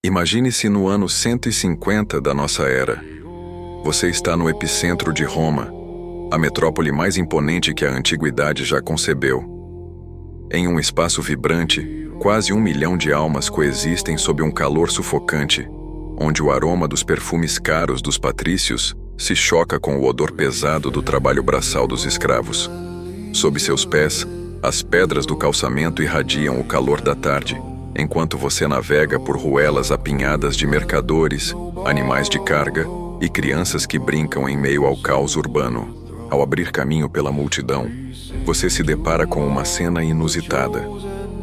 Imagine-se no ano 150 da nossa era. Você está no epicentro de Roma, a metrópole mais imponente que a antiguidade já concebeu. Em um espaço vibrante, quase 1 milhão de almas coexistem sob um calor sufocante, onde o aroma dos perfumes caros dos patrícios se choca com o odor pesado do trabalho braçal dos escravos. Sob seus pés, as pedras do calçamento irradiam o calor da tarde, enquanto você navega por ruelas apinhadas de mercadores, animais de carga e crianças que brincam em meio ao caos urbano. Ao abrir caminho pela multidão, você se depara com uma cena inusitada.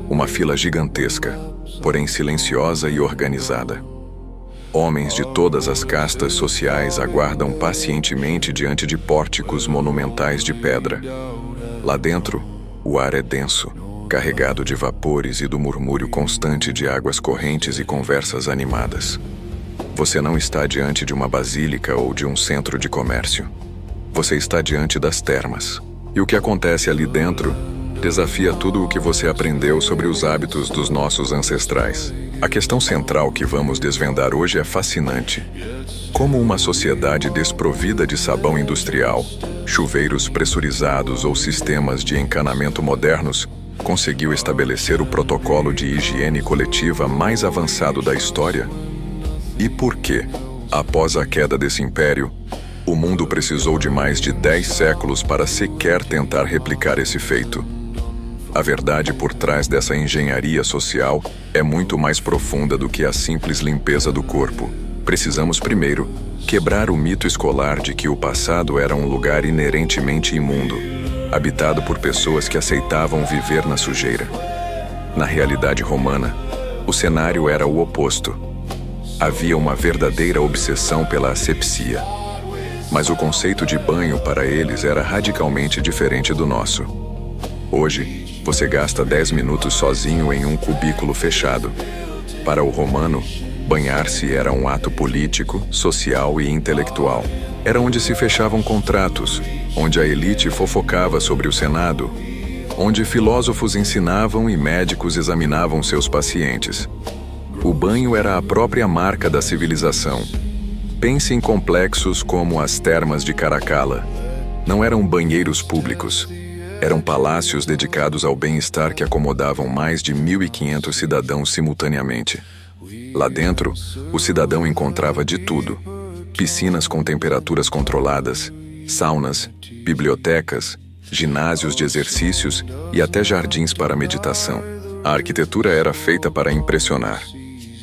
Uma fila gigantesca, porém silenciosa e organizada. Homens de todas as castas sociais aguardam pacientemente diante de pórticos monumentais de pedra. Lá dentro, o ar é denso, carregado de vapores e do murmúrio constante de águas correntes e conversas animadas. Você não está diante de uma basílica ou de um centro de comércio. Você está diante das termas. E o que acontece ali dentro desafia tudo o que você aprendeu sobre os hábitos dos nossos ancestrais. A questão central que vamos desvendar hoje é fascinante. Como uma sociedade desprovida de sabão industrial, chuveiros pressurizados ou sistemas de encanamento modernos conseguiu estabelecer o protocolo de higiene coletiva mais avançado da história? E por que, após a queda desse império, o mundo precisou de mais de 10 séculos para sequer tentar replicar esse feito? A verdade por trás dessa engenharia social é muito mais profunda do que a simples limpeza do corpo. Precisamos primeiro quebrar o mito escolar de que o passado era um lugar inerentemente imundo, habitado por pessoas que aceitavam viver na sujeira. Na realidade romana, o cenário era o oposto. Havia uma verdadeira obsessão pela asepsia. Mas o conceito de banho para eles era radicalmente diferente do nosso. Hoje, você gasta 10 minutos sozinho em um cubículo fechado. Para o romano, banhar-se era um ato político, social e intelectual. Era onde se fechavam contratos, onde a elite fofocava sobre o Senado, onde filósofos ensinavam e médicos examinavam seus pacientes. O banho era a própria marca da civilização. Pense em complexos como as termas de Caracalla. Não eram banheiros públicos. Eram palácios dedicados ao bem-estar que acomodavam mais de 1.500 cidadãos simultaneamente. Lá dentro, o cidadão encontrava de tudo: piscinas com temperaturas controladas, saunas, bibliotecas, ginásios de exercícios e até jardins para meditação. A arquitetura era feita para impressionar.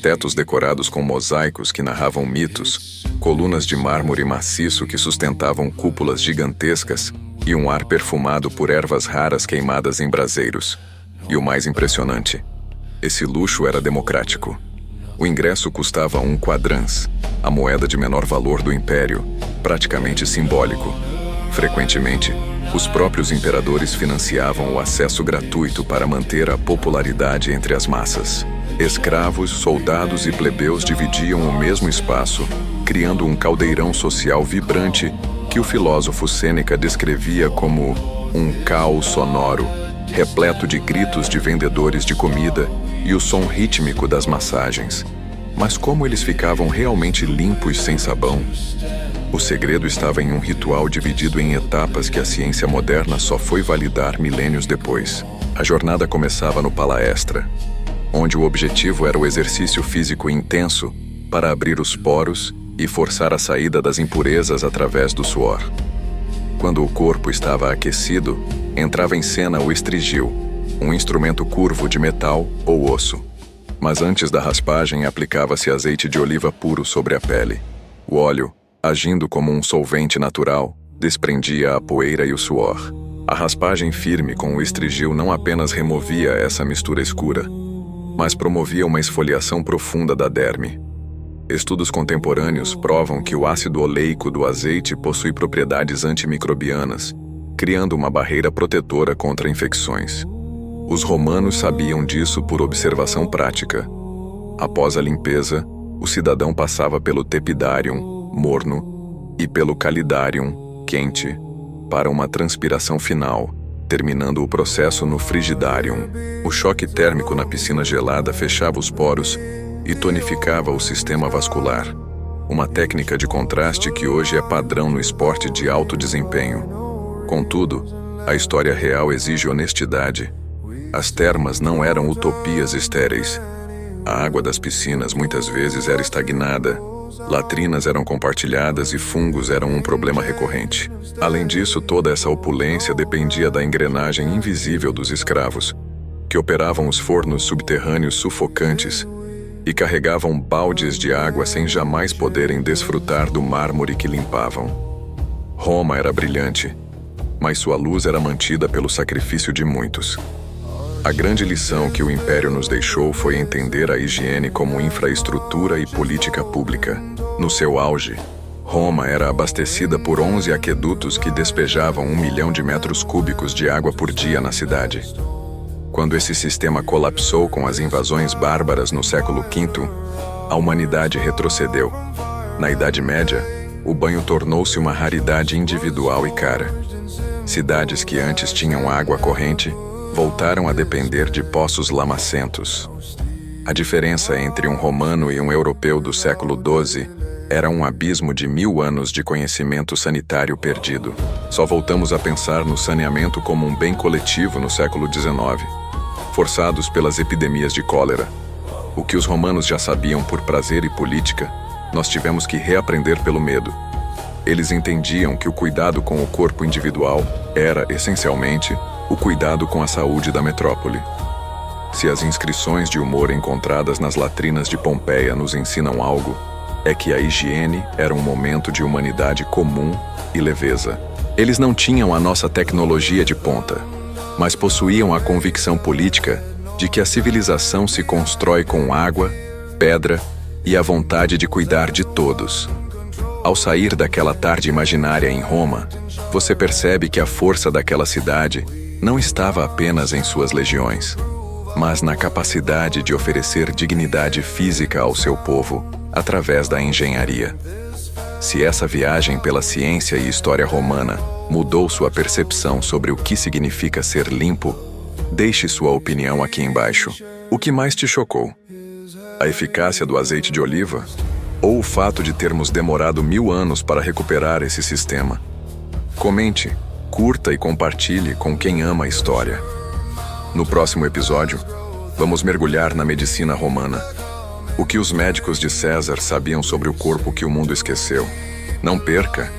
Tetos decorados com mosaicos que narravam mitos, colunas de mármore maciço que sustentavam cúpulas gigantescas e um ar perfumado por ervas raras queimadas em braseiros. E o mais impressionante, esse luxo era democrático. O ingresso custava 1 quadrans, a moeda de menor valor do império, praticamente simbólico. Frequentemente, os próprios imperadores financiavam o acesso gratuito para manter a popularidade entre as massas. Escravos, soldados e plebeus dividiam o mesmo espaço, criando um caldeirão social vibrante que o filósofo Sêneca descrevia como um caos sonoro, repleto de gritos de vendedores de comida e o som rítmico das massagens. Mas como eles ficavam realmente limpos sem sabão? O segredo estava em um ritual dividido em etapas que a ciência moderna só foi validar milênios depois. A jornada começava no palaestra, onde o objetivo era o exercício físico intenso para abrir os poros e forçar a saída das impurezas através do suor. Quando o corpo estava aquecido, entrava em cena o estrigil, um instrumento curvo de metal ou osso. Mas antes da raspagem aplicava-se azeite de oliva puro sobre a pele. O óleo, agindo como um solvente natural, desprendia a poeira e o suor. A raspagem firme com o estrigil não apenas removia essa mistura escura, mas promovia uma esfoliação profunda da derme. Estudos contemporâneos provam que o ácido oleico do azeite possui propriedades antimicrobianas, criando uma barreira protetora contra infecções. Os romanos sabiam disso por observação prática. Após a limpeza, o cidadão passava pelo tepidarium, morno, e pelo calidarium, quente, para uma transpiração final, terminando o processo no frigidarium. O choque térmico na piscina gelada fechava os poros, e tonificava o sistema vascular, uma técnica de contraste que hoje é padrão no esporte de alto desempenho. Contudo, a história real exige honestidade. As termas não eram utopias estéreis. A água das piscinas muitas vezes era estagnada, latrinas eram compartilhadas e fungos eram um problema recorrente. Além disso, toda essa opulência dependia da engrenagem invisível dos escravos, que operavam os fornos subterrâneos sufocantes e carregavam baldes de água sem jamais poderem desfrutar do mármore que limpavam. Roma era brilhante, mas sua luz era mantida pelo sacrifício de muitos. A grande lição que o Império nos deixou foi entender a higiene como infraestrutura e política pública. No seu auge, Roma era abastecida por 11 aquedutos que despejavam 1 milhão de metros cúbicos de água por dia na cidade. Quando esse sistema colapsou com as invasões bárbaras no século V, a humanidade retrocedeu. Na Idade Média, o banho tornou-se uma raridade individual e cara. Cidades que antes tinham água corrente voltaram a depender de poços lamacentos. A diferença entre um romano e um europeu do século XII era um abismo de 1000 anos de conhecimento sanitário perdido. Só voltamos a pensar no saneamento como um bem coletivo no século XIX, forçados pelas epidemias de cólera. O que os romanos já sabiam por prazer e política, nós tivemos que reaprender pelo medo. Eles entendiam que o cuidado com o corpo individual era, essencialmente, o cuidado com a saúde da metrópole. Se as inscrições de humor encontradas nas latrinas de Pompeia nos ensinam algo, é que a higiene era um momento de humanidade comum e leveza. Eles não tinham a nossa tecnologia de ponta, mas possuíam a convicção política de que a civilização se constrói com água, pedra e a vontade de cuidar de todos. Ao sair daquela tarde imaginária em Roma, você percebe que a força daquela cidade não estava apenas em suas legiões, mas na capacidade de oferecer dignidade física ao seu povo através da engenharia. Se essa viagem pela ciência e história romana mudou sua percepção sobre o que significa ser limpo, deixe sua opinião aqui embaixo. O que mais te chocou? A eficácia do azeite de oliva? Ou o fato de termos demorado 1000 anos para recuperar esse sistema? Comente, curta e compartilhe com quem ama a história. No próximo episódio, vamos mergulhar na medicina romana. O que os médicos de César sabiam sobre o corpo que o mundo esqueceu. Não perca!